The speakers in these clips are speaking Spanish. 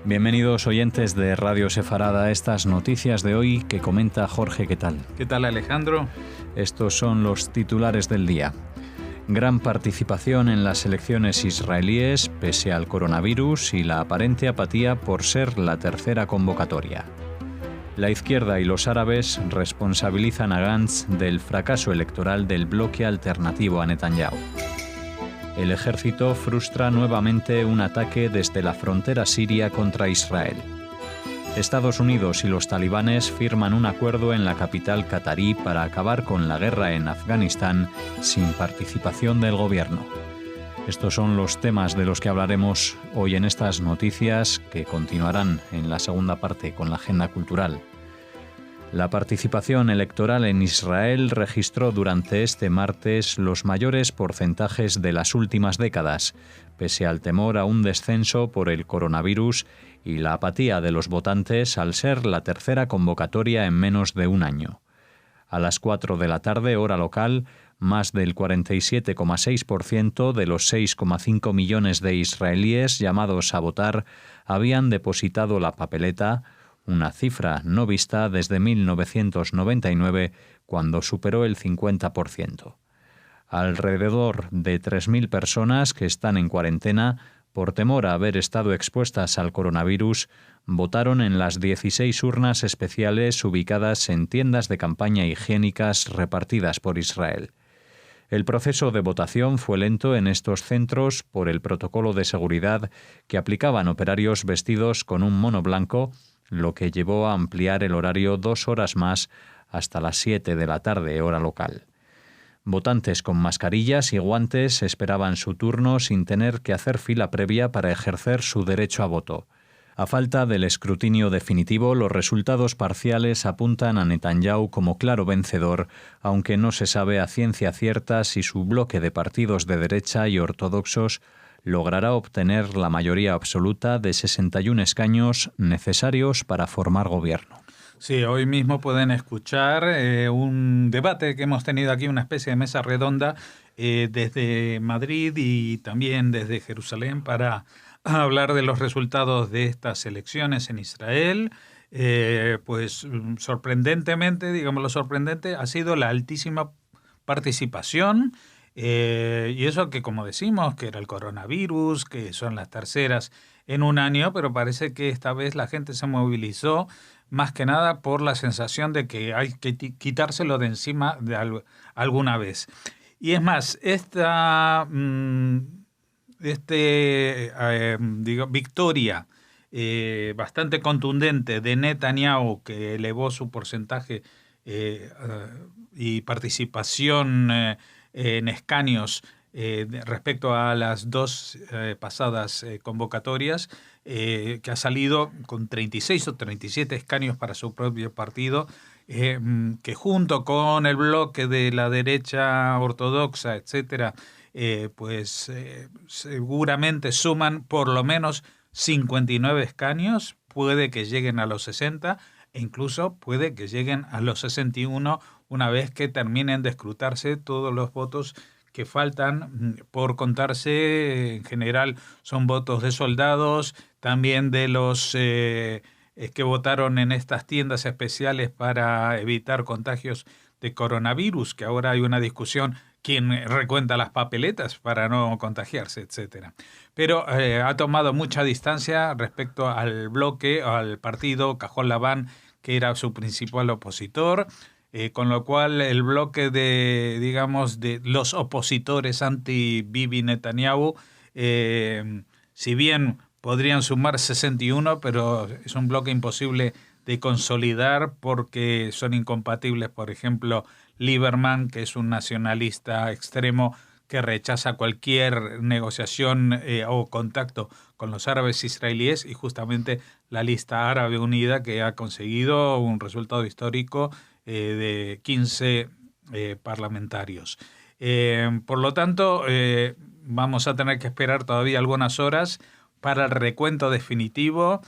Bienvenidos oyentes de Radio Sefarada a estas noticias de hoy que comenta Jorge. ¿Qué tal? ¿Qué tal, Alejandro? Estos son los titulares del día. Gran participación en las elecciones israelíes pese al coronavirus y la aparente apatía por ser la tercera convocatoria. La izquierda y los árabes responsabilizan a Gantz del fracaso electoral del bloque alternativo a Netanyahu. El ejército frustra nuevamente un ataque desde la frontera siria contra Israel. Estados Unidos y los talibanes firman un acuerdo en la capital catarí para acabar con la guerra en Afganistán sin participación del gobierno. Estos son los temas de los que hablaremos hoy en estas noticias, que continuarán en la segunda parte con la agenda cultural. La participación electoral en Israel registró durante este martes los mayores porcentajes de las últimas décadas, pese al temor a un descenso por el coronavirus y la apatía de los votantes al ser la tercera convocatoria en menos de un año. A las 4 de la tarde, hora local, más del 47,6% de los 6,5 millones de israelíes llamados a votar habían depositado la papeleta, una cifra no vista desde 1999, cuando superó el 50%. Alrededor de 3.000 personas que están en cuarentena por temor a haber estado expuestas al coronavirus votaron en las 16 urnas especiales ubicadas en tiendas de campaña higiénicas repartidas por Israel. El proceso de votación fue lento en estos centros por el protocolo de seguridad que aplicaban operarios vestidos con un mono blanco, lo que llevó a ampliar el horario 2 horas más hasta las 7 de la tarde, hora local. Votantes con mascarillas y guantes esperaban su turno sin tener que hacer fila previa para ejercer su derecho a voto. A falta del escrutinio definitivo, los resultados parciales apuntan a Netanyahu como claro vencedor, aunque no se sabe a ciencia cierta si su bloque de partidos de derecha y ortodoxos logrará obtener la mayoría absoluta de 61 escaños necesarios para formar gobierno. Sí, hoy mismo pueden escuchar un debate que hemos tenido aquí, una especie de mesa redonda desde Madrid y también desde Jerusalén para hablar de los resultados de estas elecciones en Israel. Pues sorprendentemente, digamos lo sorprendente, ha sido la altísima participación. Y eso que, como decimos, que era el coronavirus, que son las terceras en un año, pero parece que esta vez la gente se movilizó más que nada por la sensación de que hay que quitárselo de encima de alguna vez. Y es más, esta victoria bastante contundente de Netanyahu, que elevó su porcentaje y participación en escaños respecto a las dos pasadas convocatorias, que ha salido con 36 o 37 escaños para su propio partido, que junto con el bloque de la derecha ortodoxa, etcétera, seguramente suman por lo menos 59 escaños, puede que lleguen a los 60 e incluso puede que lleguen a los 61 una vez que terminen de escrutarse todos los votos que faltan por contarse. En general son votos de soldados, también de los que votaron en estas tiendas especiales para evitar contagios de coronavirus, que ahora hay una discusión quién recuenta las papeletas para no contagiarse, etcétera. Pero ha tomado mucha distancia respecto al bloque, al partido Cajol Labán, que era su principal opositor, con lo cual el bloque de los opositores anti-Bibi Netanyahu, si bien podrían sumar 61, pero es un bloque imposible de consolidar porque son incompatibles, por ejemplo, Lieberman, que es un nacionalista extremo que rechaza cualquier negociación o contacto con los árabes israelíes, y justamente la lista árabe unida, que ha conseguido un resultado histórico de 15 parlamentarios. Por lo tanto, vamos a tener que esperar todavía algunas horas para el recuento definitivo.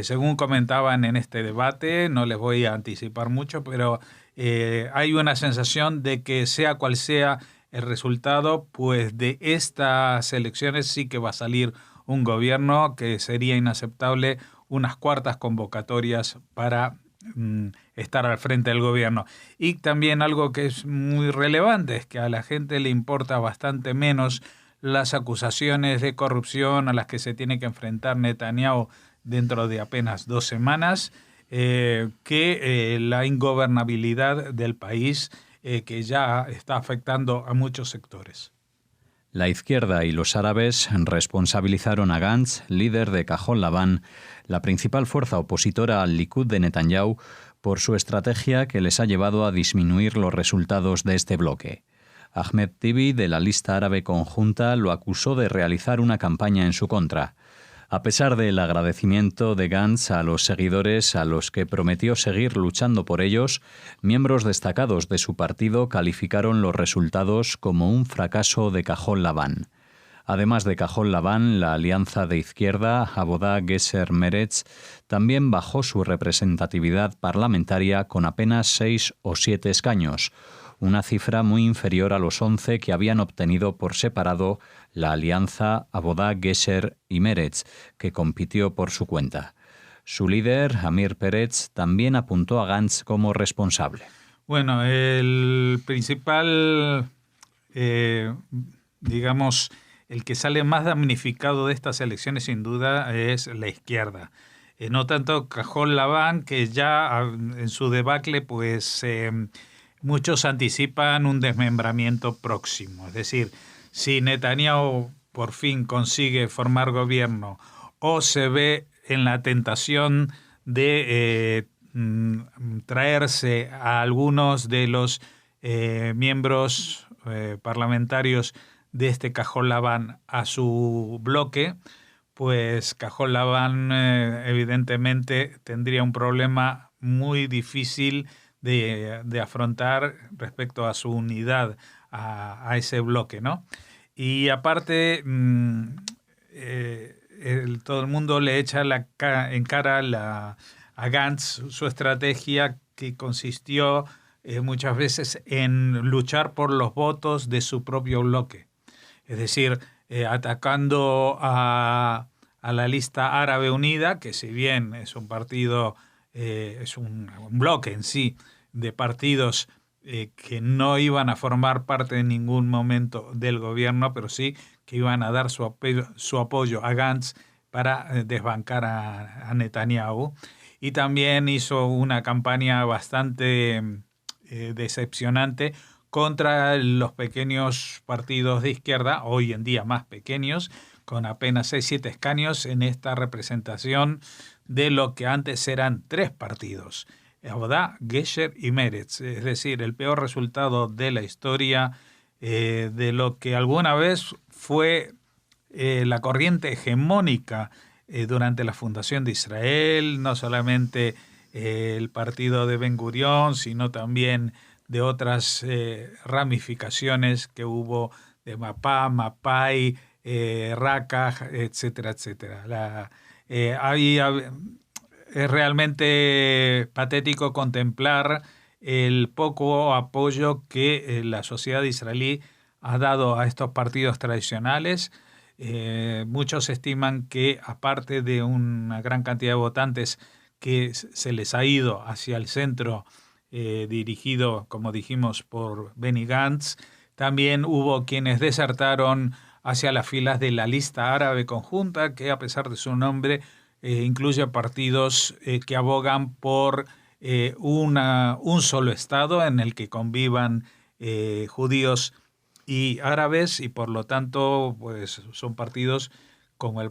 Según comentaban en este debate, no les voy a anticipar mucho, pero hay una sensación de que sea cual sea el resultado, pues de estas elecciones sí que va a salir un gobierno que sería inaceptable unas cuartas convocatorias para estar al frente del gobierno. Y también algo que es muy relevante es que a la gente le importa bastante menos las acusaciones de corrupción a las que se tiene que enfrentar Netanyahu dentro de apenas 2 semanas que la ingobernabilidad del país que ya está afectando a muchos sectores. La izquierda y los árabes responsabilizaron a Gantz, líder de Cajón Labán, la principal fuerza opositora al Likud de Netanyahu, por su estrategia que les ha llevado a disminuir los resultados de este bloque. Ahmed Tibi, de la lista árabe conjunta, lo acusó de realizar una campaña en su contra. A pesar del agradecimiento de Gantz a los seguidores a los que prometió seguir luchando por ellos, miembros destacados de su partido calificaron los resultados como un fracaso de Cajón Labán. Además de Cajón Labán, la alianza de izquierda, Avodah Gesher Meretz, también bajó su representatividad parlamentaria con apenas 6 o 7 escaños, una cifra muy inferior a los 11 que habían obtenido por separado la alianza Avodah Gesher y Meretz, que compitió por su cuenta. Su líder, Amir Peretz, también apuntó a Gantz como responsable. Bueno, el principal, digamos, el que sale más damnificado de estas elecciones sin duda es la izquierda. No tanto Cajón Labán, que ya en su debacle, pues muchos anticipan un desmembramiento próximo. Es decir, si Netanyahu por fin consigue formar gobierno o se ve en la tentación de traerse a algunos de los miembros parlamentarios de este Cajón Labán a su bloque, pues Cajón Labán evidentemente tendría un problema muy difícil de afrontar respecto a su unidad a ese bloque, ¿no? Y aparte, todo el mundo le echa en cara a Gantz su estrategia que consistió muchas veces en luchar por los votos de su propio bloque. Es decir, atacando a la lista árabe unida, que si bien es un partido, es un bloque en sí de partidos que no iban a formar parte en ningún momento del gobierno, pero sí que iban a dar su apoyo a Gantz para desbancar a Netanyahu. Y también hizo una campaña bastante decepcionante contra los pequeños partidos de izquierda, hoy en día más pequeños, con apenas 6-7 escaños en esta representación de lo que antes eran 3 partidos, Avodah, Gesher y Meretz, es decir, el peor resultado de la historia de lo que alguna vez fue la corriente hegemónica durante la fundación de Israel, no solamente el partido de Ben Gurión, sino también de otras ramificaciones que hubo de Mapá, Mapai, Raqqa, etcétera, etcétera. Es realmente patético contemplar el poco apoyo que la sociedad israelí ha dado a estos partidos tradicionales. Muchos estiman que, aparte de una gran cantidad de votantes que se les ha ido hacia el centro, dirigido, como dijimos, por Benny Gantz, también hubo quienes desertaron hacia las filas de la lista árabe conjunta, que a pesar de su nombre incluye partidos que abogan por un solo Estado en el que convivan judíos y árabes, y por lo tanto pues son partidos como el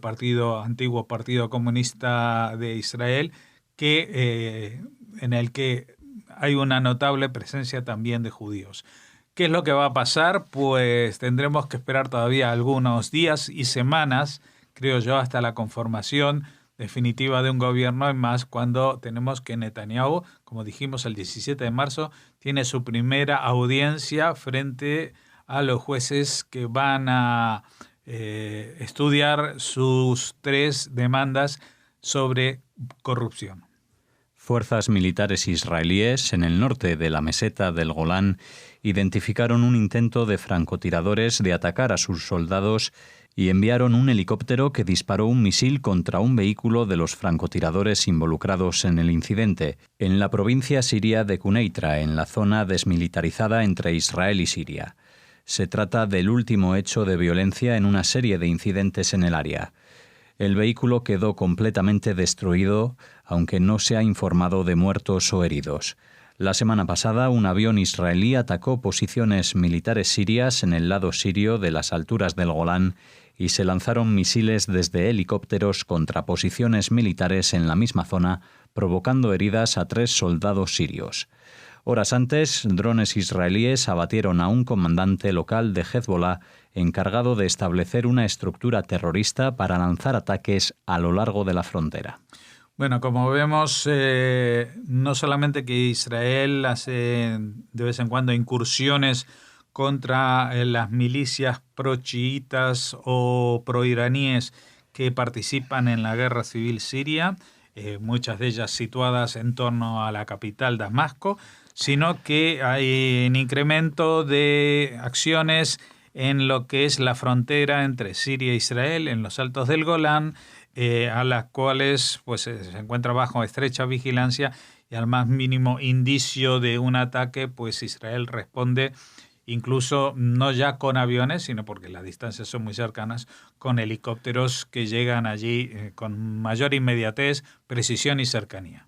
antiguo Partido Comunista de Israel, en el que hay una notable presencia también de judíos. ¿Qué es lo que va a pasar? Pues tendremos que esperar todavía algunos días y semanas, creo yo, hasta la conformación definitiva de un gobierno, y más cuando tenemos que Netanyahu, como dijimos el 17 de marzo, tiene su primera audiencia frente a los jueces que van a estudiar sus 3 demandas sobre corrupción. Fuerzas militares israelíes en el norte de la meseta del Golán identificaron un intento de francotiradores de atacar a sus soldados y enviaron un helicóptero que disparó un misil contra un vehículo de los francotiradores involucrados en el incidente, en la provincia siria de Quneitra, en la zona desmilitarizada entre Israel y Siria. Se trata del último hecho de violencia en una serie de incidentes en el área. El vehículo quedó completamente destruido, aunque no se ha informado de muertos o heridos. La semana pasada, un avión israelí atacó posiciones militares sirias en el lado sirio de las alturas del Golán y se lanzaron misiles desde helicópteros contra posiciones militares en la misma zona, provocando heridas a 3 soldados sirios. Horas antes, drones israelíes abatieron a un comandante local de Hezbollah encargado de establecer una estructura terrorista para lanzar ataques a lo largo de la frontera. Bueno, como vemos, no solamente que Israel hace de vez en cuando incursiones contra las milicias pro-chiitas o pro-iraníes que participan en la guerra civil siria, muchas de ellas situadas en torno a la capital Damasco, sino que hay un incremento de acciones en lo que es la frontera entre Siria e Israel, en los altos del Golán, a las cuales pues, se encuentra bajo estrecha vigilancia y al más mínimo indicio de un ataque, pues Israel responde incluso no ya con aviones, sino porque las distancias son muy cercanas, con helicópteros que llegan allí con mayor inmediatez, precisión y cercanía.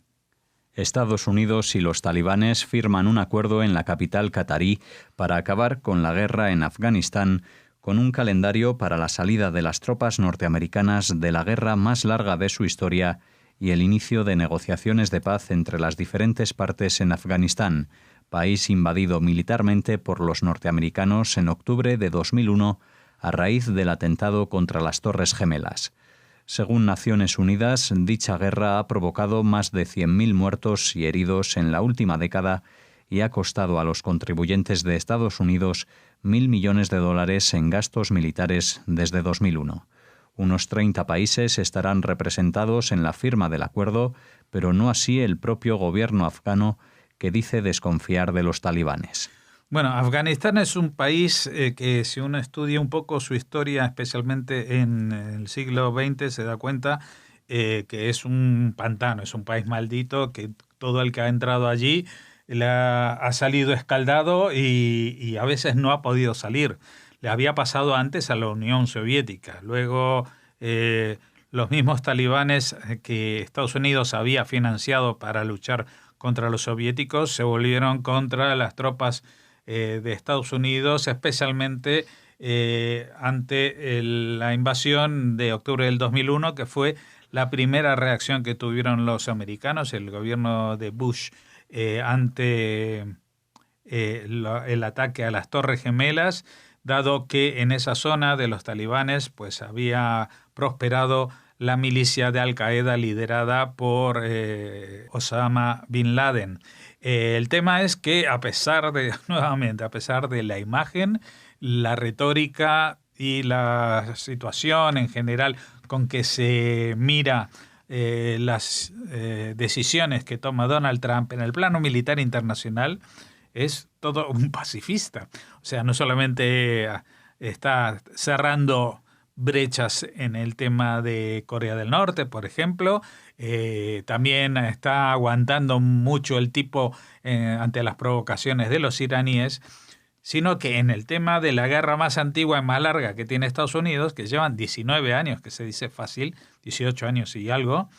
Estados Unidos y los talibanes firman un acuerdo en la capital catarí para acabar con la guerra en Afganistán, con un calendario para la salida de las tropas norteamericanas de la guerra más larga de su historia y el inicio de negociaciones de paz entre las diferentes partes en Afganistán, país invadido militarmente por los norteamericanos en octubre de 2001 a raíz del atentado contra las Torres Gemelas. Según Naciones Unidas, dicha guerra ha provocado más de 100.000 muertos y heridos en la última década y ha costado a los contribuyentes de Estados Unidos $1.000 millones en gastos militares desde 2001. Unos 30 países estarán representados en la firma del acuerdo, pero no así el propio gobierno afgano, que dice desconfiar de los talibanes. Bueno, Afganistán es un país que si uno estudia un poco su historia, especialmente en el siglo XX, se da cuenta que es un pantano, es un país maldito, que todo el que ha entrado allí ha salido escaldado y a veces no ha podido salir. Le había pasado antes a la Unión Soviética. Luego los mismos talibanes que Estados Unidos había financiado para luchar contra los soviéticos se volvieron contra las tropas de Estados Unidos, especialmente ante la invasión de octubre del 2001, que fue la primera reacción que tuvieron los americanos, el gobierno de Bush, ante el ataque a las Torres Gemelas, dado que en esa zona de los talibanes pues había prosperado la milicia de Al-Qaeda liderada por Osama Bin Laden. El tema es que a pesar de la imagen, la retórica y la situación en general con que se mira las decisiones que toma Donald Trump en el plano militar internacional, es todo un pacifista. O sea, no solamente está cerrando brechas en el tema de Corea del Norte, por ejemplo, también está aguantando mucho el tipo ante las provocaciones de los iraníes, sino que en el tema de la guerra más antigua y más larga que tiene Estados Unidos, que llevan 19 años, que se dice fácil, 18 años y algo,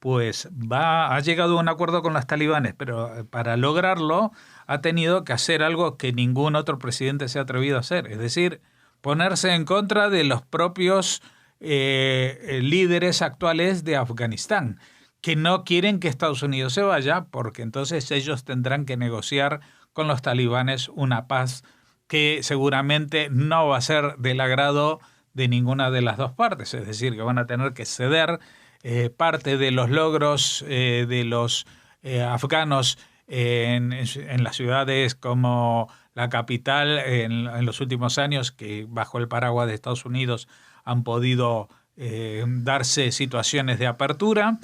pues ha llegado a un acuerdo con los talibanes, pero para lograrlo ha tenido que hacer algo que ningún otro presidente se ha atrevido a hacer, es decir, ponerse en contra de los propios líderes actuales de Afganistán, que no quieren que Estados Unidos se vaya, porque entonces ellos tendrán que negociar con los talibanes una paz que seguramente no va a ser del agrado de ninguna de las dos partes, es decir, que van a tener que ceder parte de los logros de los afganos en las ciudades como la capital en los últimos años, que bajo el paraguas de Estados Unidos han podido darse situaciones de apertura,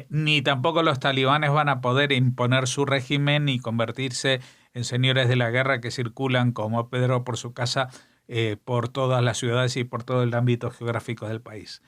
ni tampoco los talibanes van a poder imponer su régimen y convertirse en señores de la guerra que circulan como Pedro por su casa por todas las ciudades y por todo el ámbito geográfico del país.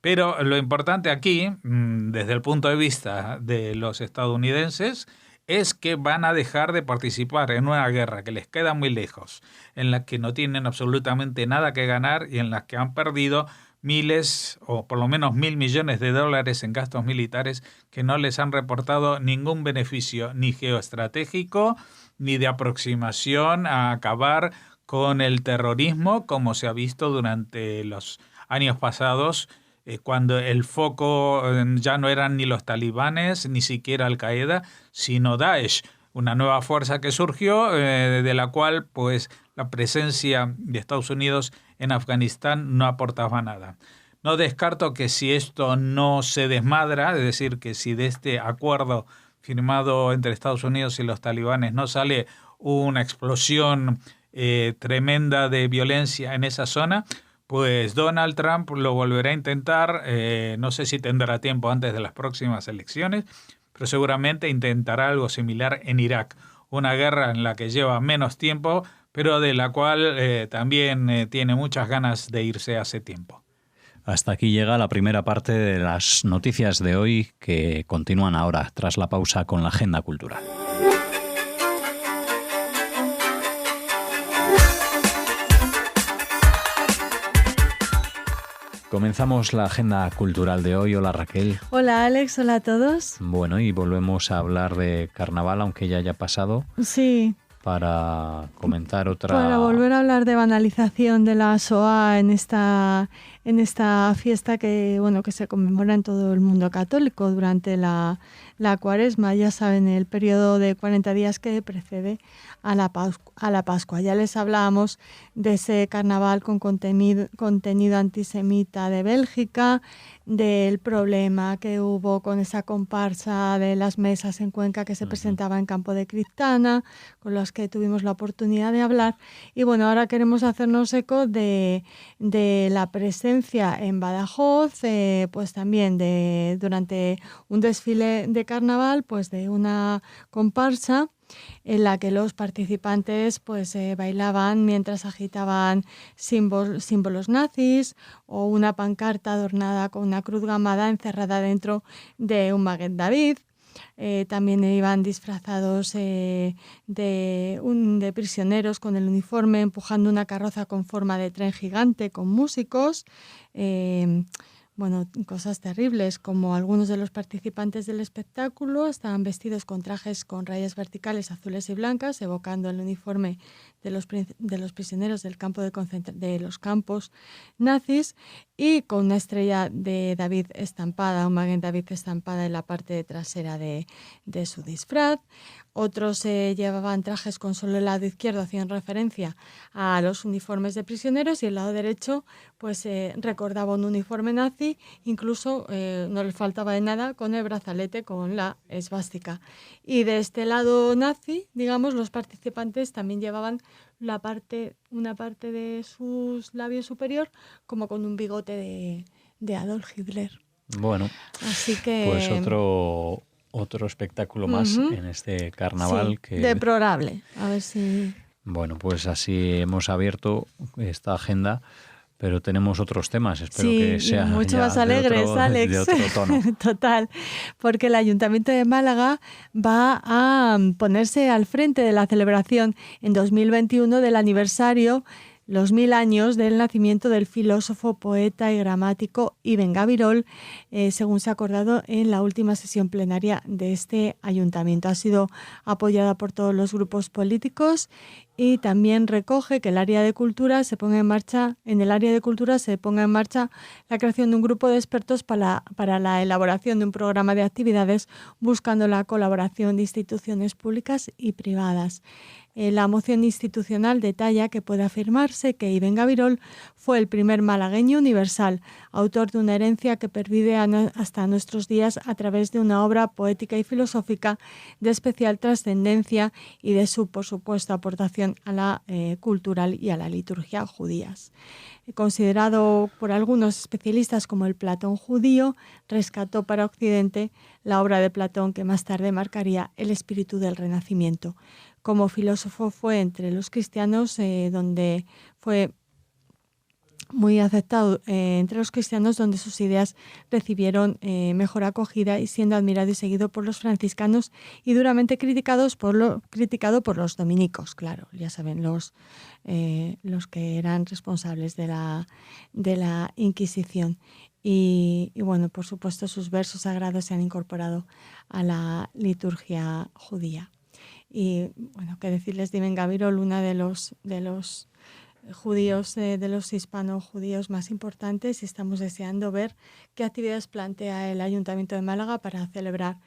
Pero lo importante aquí, desde el punto de vista de los estadounidenses, es que van a dejar de participar en una guerra que les queda muy lejos, en la que no tienen absolutamente nada que ganar y en la que han perdido miles o por lo menos $1.000 millones en gastos militares que no les han reportado ningún beneficio ni geoestratégico ni de aproximación a acabar con el terrorismo, como se ha visto durante los años pasados, cuando el foco ya no eran ni los talibanes, ni siquiera Al-Qaeda, sino Daesh, una nueva fuerza que surgió, de la cual pues la presencia de Estados Unidos en Afganistán no aportaba nada. No descarto que si esto no se desmadra, es decir, que si de este acuerdo firmado entre Estados Unidos y los talibanes no sale una explosión tremenda de violencia en esa zona, pues Donald Trump lo volverá a intentar, no sé si tendrá tiempo antes de las próximas elecciones, pero seguramente intentará algo similar en Irak, una guerra en la que lleva menos tiempo, pero de la cual también tiene muchas ganas de irse hace tiempo. Hasta aquí llega la primera parte de las noticias de hoy, que continúan ahora, tras la pausa, con la agenda cultural. Comenzamos la agenda cultural de hoy. Hola, Raquel. Hola, Alex. Hola a todos. Bueno, y volvemos a hablar de carnaval, aunque ya haya pasado. Sí. Para comentar otra... Para volver a hablar de banalización de la Shoah en esta fiesta que se conmemora en todo el mundo católico durante la Cuaresma. Ya saben, el periodo de 40 días que precede a la Pascua. Ya les hablábamos de ese carnaval con contenido antisemita de Bélgica, del problema que hubo con esa comparsa de las mesas en Cuenca que se presentaba en Campo de Criptana, con los que tuvimos la oportunidad de hablar. Y bueno, ahora queremos hacernos eco de la presencia en Badajoz, pues también durante un desfile de carnaval, pues de una comparsa en la que los participantes pues bailaban mientras agitaban símbolos nazis o una pancarta adornada con una cruz gamada encerrada dentro de un Magen David. También iban disfrazados de prisioneros con el uniforme, empujando una carroza con forma de tren gigante con músicos. Cosas terribles, como algunos de los participantes del espectáculo estaban vestidos con trajes con rayas verticales azules y blancas, evocando el uniforme de los prisioneros de los campos nazis, y con una estrella de David estampada, un Magen David estampada en la parte trasera de su disfraz. Otros llevaban trajes con solo el lado izquierdo, hacían referencia a los uniformes de prisioneros, y el lado derecho pues recordaba un uniforme nazi, incluso no les faltaba de nada con el brazalete con la esvástica. Y de este lado nazi, digamos, los participantes también llevaban una parte de sus labios superior como con un bigote de Adolf Hitler. Bueno, así que pues otro espectáculo más en este carnaval. Sí, que deplorable. A ver si... Bueno, pues así hemos abierto esta agenda, pero tenemos otros temas. Espero que sean mucho más alegres, Alex. De otro tono. Total, porque el Ayuntamiento de Málaga va a ponerse al frente de la celebración en 2021 del aniversario, los 1000 años del nacimiento del filósofo, poeta y gramático Ibn Gabirol, según se ha acordado en la última sesión plenaria de este ayuntamiento. Ha sido apoyada por todos los grupos políticos y también recoge que en el área de cultura se ponga en marcha la creación de un grupo de expertos para la elaboración de un programa de actividades buscando la colaboración de instituciones públicas y privadas. La moción institucional detalla que puede afirmarse que Ibn Gabirol fue el primer malagueño universal, autor de una herencia que pervive hasta nuestros días a través de una obra poética y filosófica de especial trascendencia y de su, por supuesto, aportación a la cultural y a la liturgia judías. Considerado por algunos especialistas como el Platón judío, rescató para Occidente la obra de Platón que más tarde marcaría el espíritu del Renacimiento. Como filósofo fue entre los cristianos donde fue muy aceptado entre los cristianos, donde sus ideas recibieron mejor acogida y siendo admirado y seguido por los franciscanos y duramente criticado por los dominicos, claro, ya saben, los que eran responsables de la Inquisición. Y bueno, por supuesto, sus versos sagrados se han incorporado a la liturgia judía. Y bueno, qué decirles de Ibn-Gabirol, una de los judíos, de los hispano-judíos más importantes, y estamos deseando ver qué actividades plantea el Ayuntamiento de Málaga para celebrar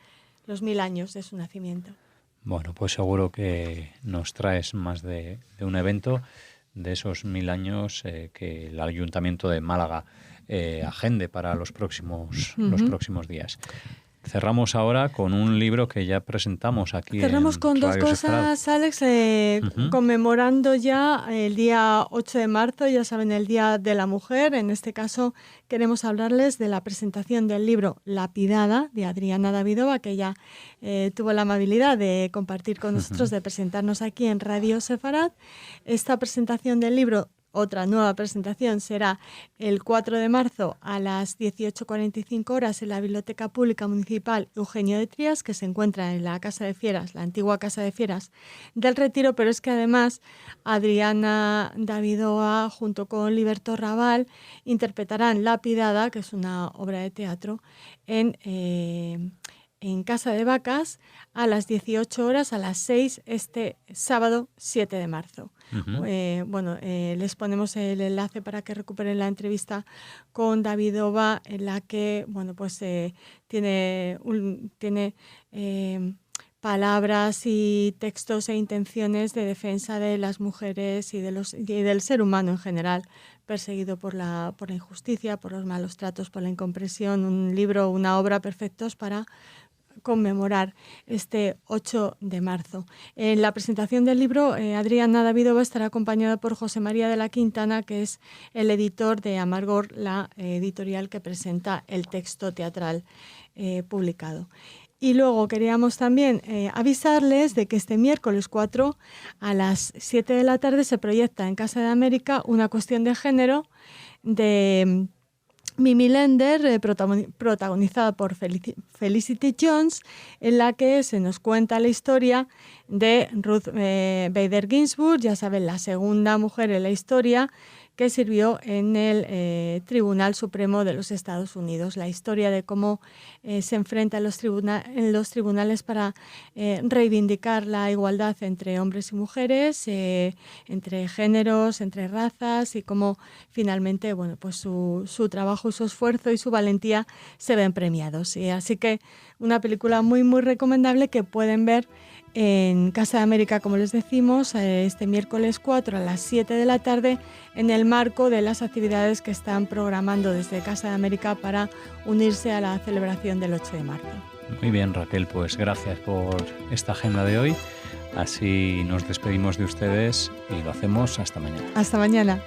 los 1000 años de su nacimiento. Bueno, pues seguro que nos traes más de un evento de esos 1000 años que el Ayuntamiento de Málaga agende para los próximos días. Cerramos ahora con un libro que ya presentamos aquí. Cerramos con dos cosas, Alex, conmemorando ya el día 8 de marzo, ya saben, el Día de la Mujer. En este caso queremos hablarles de la presentación del libro Lapidada, de Adriana Davidova, que ya tuvo la amabilidad de compartir con nosotros, de presentarnos aquí en Radio Sefarad. Esta presentación del libro, otra nueva presentación, será el 4 de marzo a las 18:45 horas en la Biblioteca Pública Municipal Eugenio de Trías, que se encuentra en la Casa de Fieras, la antigua Casa de Fieras del Retiro, pero es que además Adriana Davidova junto con Liberto Raval interpretarán Lapidada, que es una obra de teatro, en Casa de Vacas a las 18 horas, a las 6, este sábado 7 de marzo. Les ponemos el enlace para que recuperen la entrevista con Davidova, en la que tiene palabras y textos e intenciones de defensa de las mujeres y del ser humano en general, perseguido por la injusticia, por los malos tratos, por la incomprensión. Un libro, una obra perfectos para conmemorar este 8 de marzo. En la presentación del libro, Adriana Davidova estará acompañada por José María de la Quintana, que es el editor de Amargor, la editorial que presenta el texto teatral publicado. Y luego queríamos también avisarles de que este miércoles 4 a las 7 de la tarde se proyecta en Casa de América Una cuestión de género de Mimi Lender, protagonizada por Felicity Jones, en la que se nos cuenta la historia de Ruth Bader Ginsburg, ya saben, la segunda mujer en la historia que sirvió en el Tribunal Supremo de los Estados Unidos. La historia de cómo se enfrenta en los tribunales para reivindicar la igualdad entre hombres y mujeres, entre géneros, entre razas, y cómo finalmente su trabajo y su esfuerzo y su valentía se ven premiados. Así que una película muy, muy recomendable que pueden ver en Casa de América, como les decimos, este miércoles 4 a las 7 de la tarde, en el marco de las actividades que están programando desde Casa de América para unirse a la celebración del 8 de marzo. Muy bien, Raquel, pues gracias por esta agenda de hoy. Así nos despedimos de ustedes y lo hacemos hasta mañana. Hasta mañana.